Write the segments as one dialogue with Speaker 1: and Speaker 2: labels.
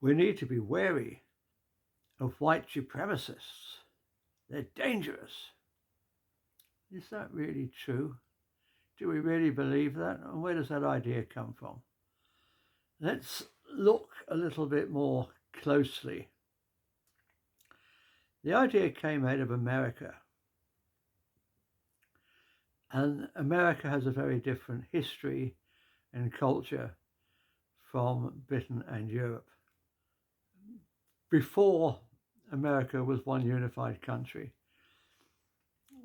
Speaker 1: We need to be wary of white supremacists. They're dangerous. Is that really true? Do we really believe that? And where does that idea come from? Let's look a little bit more closely. The idea came out of America. And America has a very different history and culture from Britain and Europe. Before America was one unified country,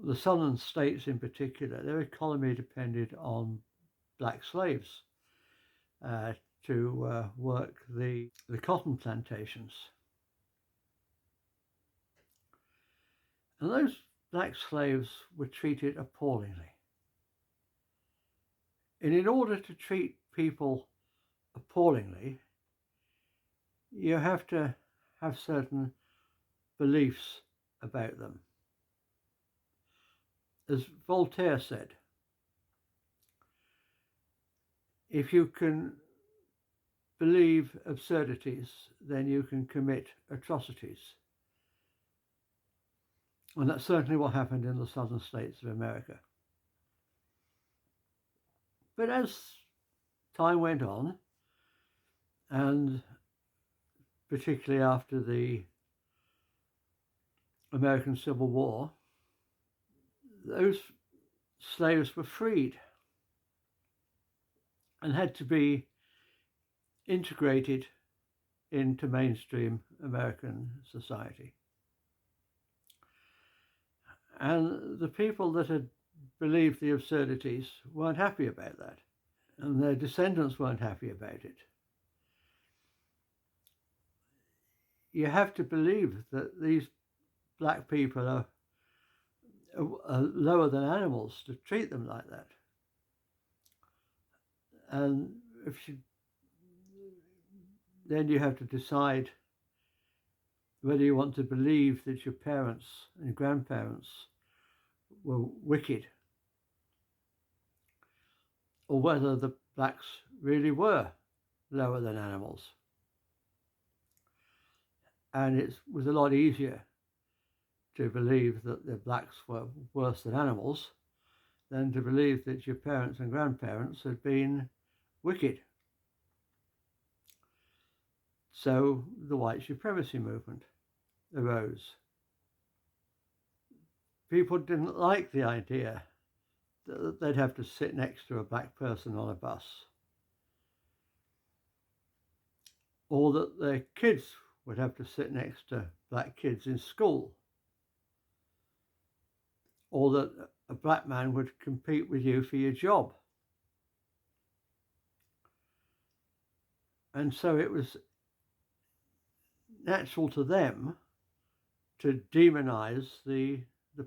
Speaker 1: the southern states in particular, their economy depended on black slaves to work the cotton plantations. And those black slaves were treated appallingly. And in order to treat people appallingly, you have to have certain beliefs about them. As Voltaire said, if you can believe absurdities, then you can commit atrocities. And that's certainly what happened in the southern states of America. But as time went on, and particularly after the American Civil War, those slaves were freed and had to be integrated into mainstream American society. And the people that had believed the absurdities weren't happy about that, and their descendants weren't happy about it. You have to believe that these black people are lower than animals to treat them like that. And then you have to decide whether you want to believe that your parents and grandparents were wicked, or whether the blacks really were lower than animals. And it was a lot easier to believe that the blacks were worse than animals than to believe that your parents and grandparents had been wicked. So the white supremacy movement arose. People didn't like the idea that they'd have to sit next to a black person on a bus, or that their kids would have to sit next to black kids in school, or that a black man would compete with you for your job. And so it was natural to them to demonize the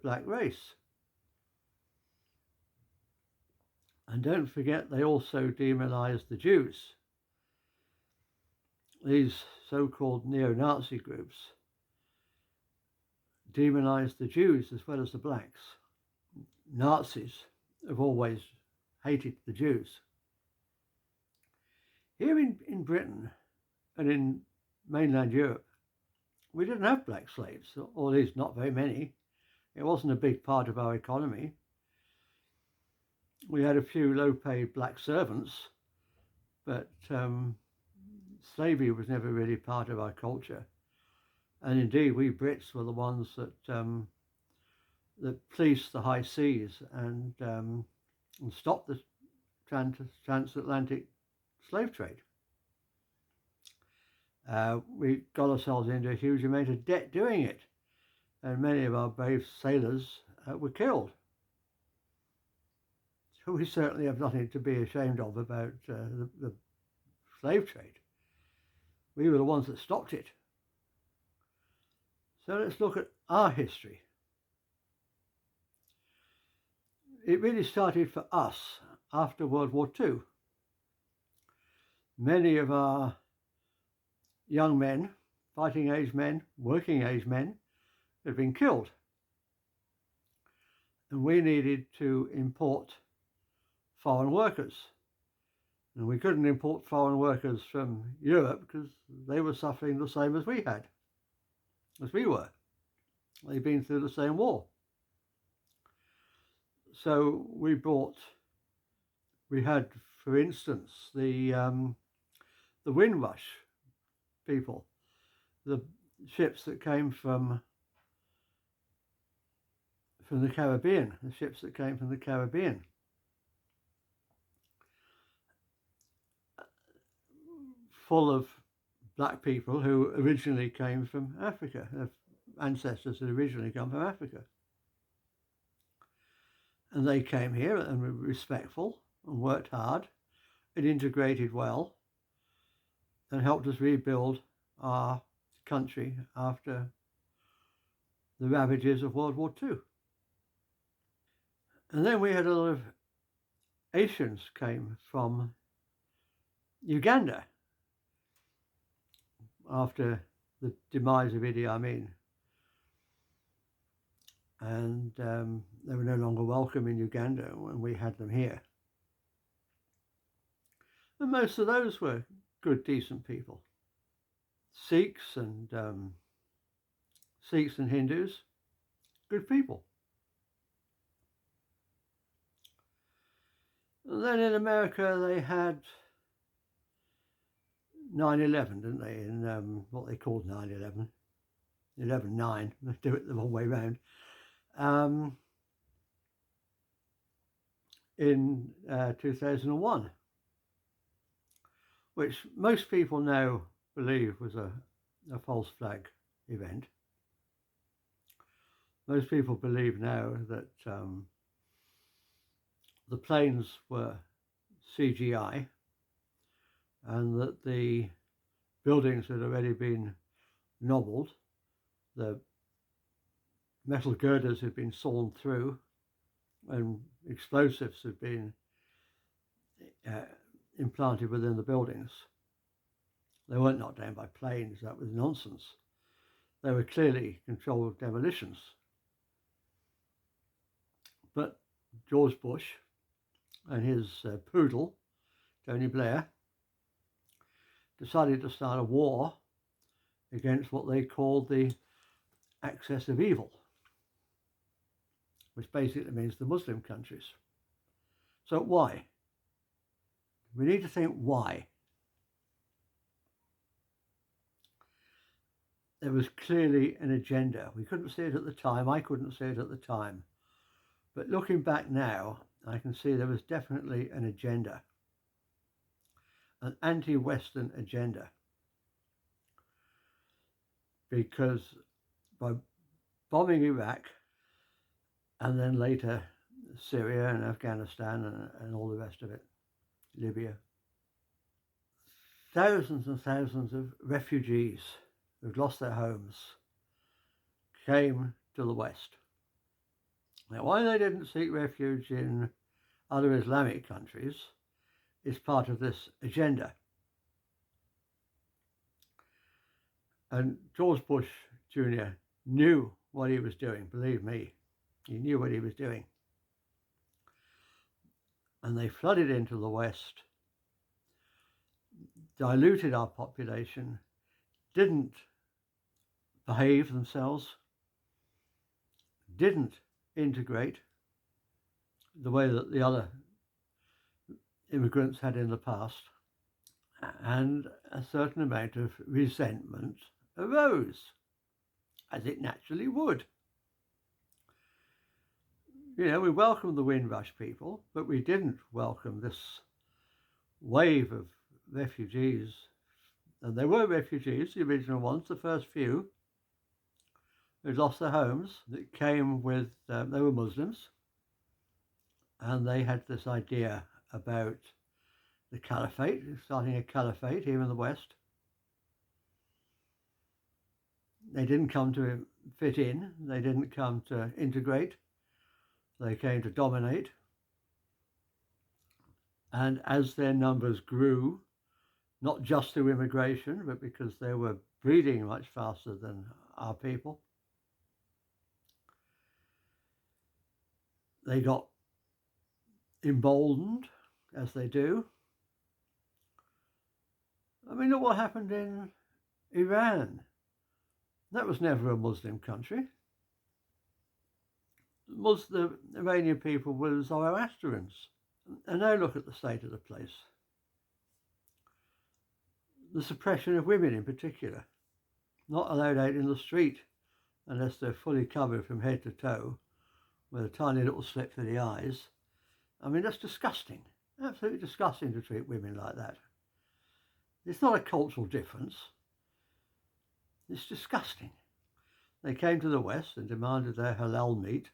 Speaker 1: black race. And don't forget, they also demonized the Jews. These so-called neo-Nazi groups demonized the Jews as well as the blacks. Nazis have always hated the Jews. Here in Britain and in mainland Europe, we didn't have black slaves, or at least not very many. It wasn't a big part of our economy. We had a few low-paid black servants, but slavery was never really part of our culture. And indeed, we Brits were the ones that policed the high seas and stopped the transatlantic slave trade. We got ourselves into a huge amount of debt doing it, and many of our brave sailors were killed. So we certainly have nothing to be ashamed of about the slave trade. We were the ones that stopped it. So let's look at our history. It really started for us after World War II. Many of our young men, fighting age men, working age men, had been killed. And we needed to import foreign workers. And we couldn't import foreign workers from Europe because they were suffering the same as we were. They'd been through the same war. So we had, for instance, the Windrush people, the ships that came from the Caribbean, full of black people who originally came from Africa, ancestors that originally come from Africa. And they came here and were respectful and worked hard and integrated well and helped us rebuild our country after the ravages of World War II. And then we had a lot of Asians came from Uganda after the demise of Idi Amin. And they were no longer welcome in Uganda when we had them here. And most of those were good, decent people. Sikhs and Hindus, good people. And then in America they had 9/11, didn't they? In what they called 9/11, 11/9. They do it the wrong way round. In 2001, which most people now believe was a false flag event. Most people believe now that the planes were CGI and that the buildings had already been nobbled, the metal girders had been sawn through, and explosives had been implanted within the buildings. They weren't knocked down by planes. That was nonsense. They were clearly controlled demolitions. But George Bush and his poodle, Tony Blair, decided to start a war against what they called the axis of evil, which basically means the Muslim countries. So why? We need to think why. There was clearly an agenda. We couldn't see it at the time. I couldn't see it at the time. But looking back now, I can see there was definitely an agenda, an anti-Western agenda. Because by bombing Iraq and then later Syria and Afghanistan and all the rest of it, Libya, thousands and thousands of refugees who'd lost their homes came to the West. Now, why they didn't seek refuge in other Islamic countries is part of this agenda. And George Bush Jr. knew what he was doing, believe me. He knew what he was doing. And they flooded into the West, diluted our population, didn't behave themselves, didn't integrate the way that the other immigrants had in the past, and a certain amount of resentment arose, as it naturally would. You know, we welcomed the Windrush people, but we didn't welcome this wave of refugees. And they were refugees, the original ones, the first few, who'd lost their homes, that came with, they were Muslims, and they had this idea about the caliphate, starting a caliphate here in the West. They didn't come to fit in, they didn't come to integrate, they came to dominate. And as their numbers grew, not just through immigration, but because they were breeding much faster than our people, they got emboldened, as they do, I mean, look what happened in Iran. That was never a Muslim country. The Iranian people were Zoroastrians. And now look at the state of the place. The suppression of women in particular. Not allowed out in the street unless they're fully covered from head to toe with a tiny little slit for the eyes. I mean, that's disgusting. Absolutely disgusting to treat women like that. It's not a cultural difference. It's disgusting. They came to the West and demanded their halal meat,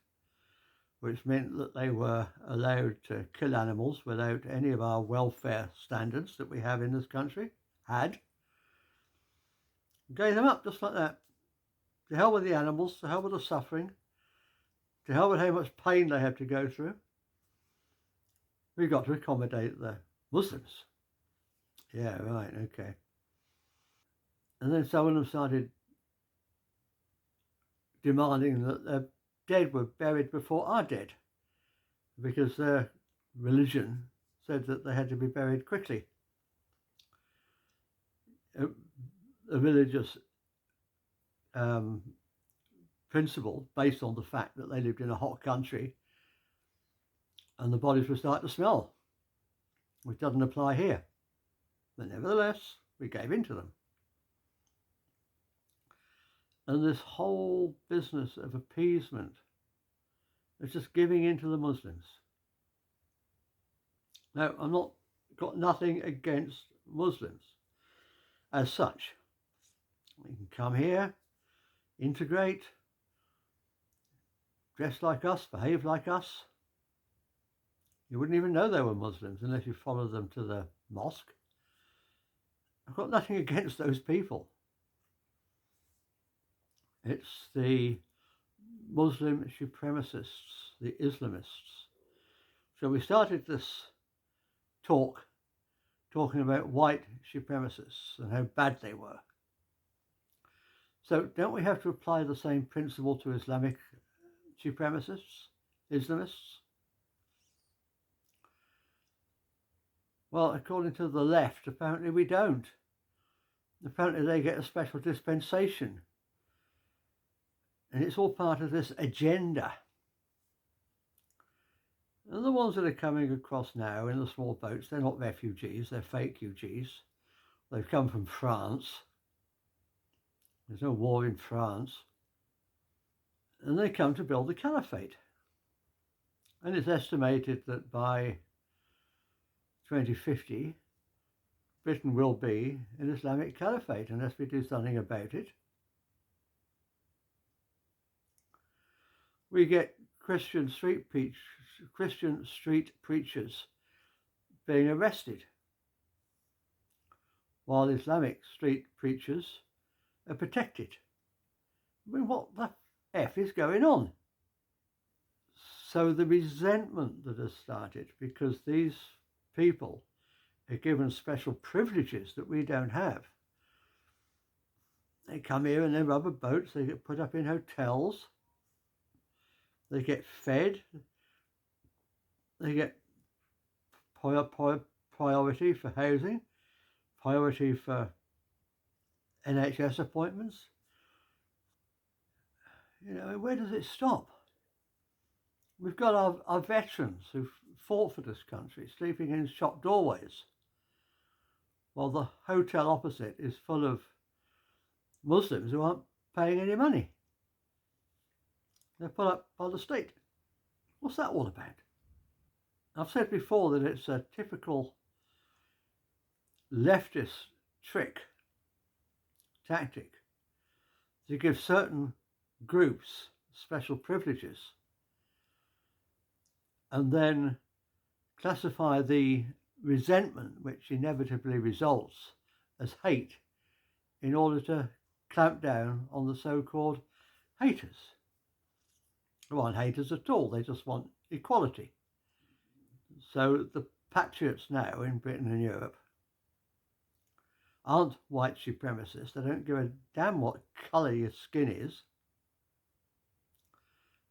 Speaker 1: which meant that they were allowed to kill animals without any of our welfare standards that we have in this country. Gave them up just like that. To hell with the animals, to hell with the suffering, to hell with how much pain they have to go through. We've got to accommodate the Muslims. Yeah, right, okay. And then some of them started demanding that their dead were buried before our dead, because their religion said that they had to be buried quickly. A religious principle based on the fact that they lived in a hot country and the bodies were starting to smell, which doesn't apply here. But nevertheless, we gave in to them. And this whole business of appeasement is just giving in to the Muslims. Now, got nothing against Muslims as such. You can come here, integrate, dress like us, behave like us. You wouldn't even know they were Muslims unless you followed them to the mosque. I've got nothing against those people. It's the Muslim supremacists, the Islamists. So we started this talking about white supremacists and how bad they were. So don't we have to apply the same principle to Islamic supremacists, Islamists? Well, according to the left, apparently we don't. Apparently they get a special dispensation. And it's all part of this agenda. And the ones that are coming across now in the small boats, they're not refugees, they're fake refugees. They've come from France. There's no war in France. And they come to build the caliphate. And it's estimated that by 2050, Britain will be an Islamic caliphate unless we do something about it. We get Christian street preachers being arrested, while Islamic street preachers are protected. I mean, what the F is going on? So the resentment that has started because these people are given special privileges that we don't have. They come here in their rubber boats, they get put up in hotels, they get fed, they get priority for housing, priority for NHS appointments. You know, where does it stop? We've got our veterans who've fought for this country sleeping in shop doorways, while the hotel opposite is full of Muslims who aren't paying any money. They're put up by the state. What's that all about? I've said before that it's a typical leftist tactic to give certain groups special privileges and then classify the resentment which inevitably results as hate in order to clamp down on the so-called haters. They aren't haters at all, they just want equality. So the patriots now in Britain and Europe aren't white supremacists. They don't give a damn what colour your skin is.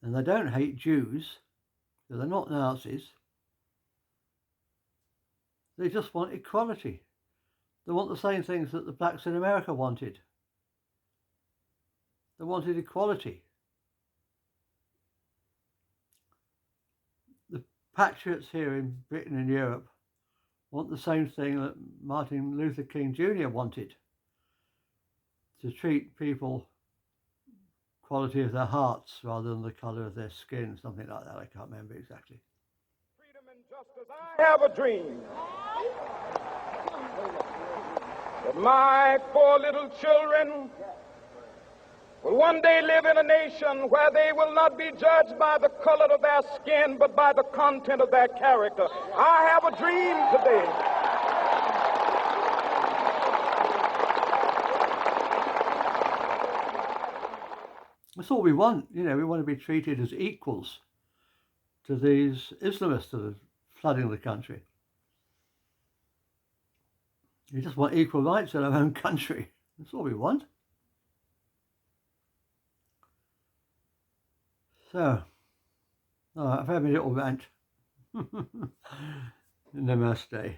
Speaker 1: And they don't hate Jews, so they're not Nazis. They just want equality. They want the same things that the blacks in America wanted. They wanted equality. The patriots here in Britain and Europe want the same thing that Martin Luther King Jr. wanted, to treat people quality of their hearts rather than the colour of their skin, something like that. I can't remember exactly.
Speaker 2: Freedom and justice. I have a dream that my 4 little children will one day live in a nation where they will not be judged by the color of their skin, but by the content of their character. I have a dream today.
Speaker 1: That's all we want. You know, we want to be treated as equals to these Islamists that are flooding the country. We just want equal rights in our own country. That's all we want. So, all right, I've had my little rant. Namaste.